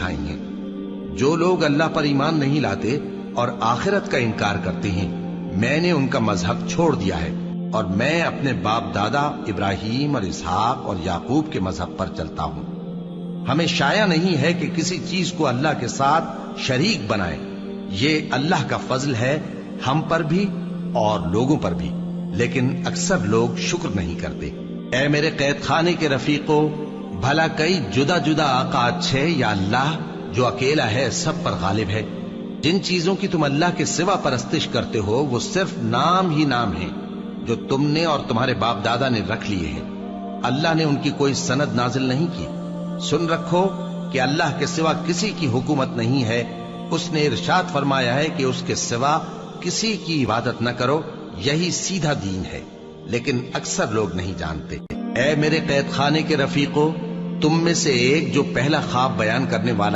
سکھائی ہیں۔ جو لوگ اللہ پر ایمان نہیں لاتے اور آخرت کا انکار کرتے ہیں، میں نے ان کا مذہب چھوڑ دیا ہے اور میں اپنے باپ دادا ابراہیم اور اسحاق اور یعقوب کے مذہب پر چلتا ہوں۔ ہمیں شایع نہیں ہے کہ کسی چیز کو اللہ کے ساتھ شریک بنائیں۔ یہ اللہ کا فضل ہے ہم پر بھی اور لوگوں پر بھی، لیکن اکثر لوگ شکر نہیں کرتے۔ اے میرے قید خانے کے رفیقو، بھلا کئی جدا جدا آقا اچھے یا اللہ جو اکیلا ہے سب پر غالب ہے؟ جن چیزوں کی تم اللہ کے سوا پرستش کرتے ہو وہ صرف نام ہی نام ہیں جو تم نے اور تمہارے باپ دادا نے رکھ لیے ہیں۔ اللہ نے ان کی کوئی سند نازل نہیں کی۔ سن رکھو کہ اللہ کے سوا کسی کی حکومت نہیں ہے۔ اس نے ارشاد فرمایا ہے کہ اس کے سوا کسی کی عبادت نہ کرو، یہی سیدھا دین ہے، لیکن اکثر لوگ نہیں جانتے۔ اے میرے قید خانے کے رفیقو، تم میں سے ایک جو پہلا خواب بیان کرنے والا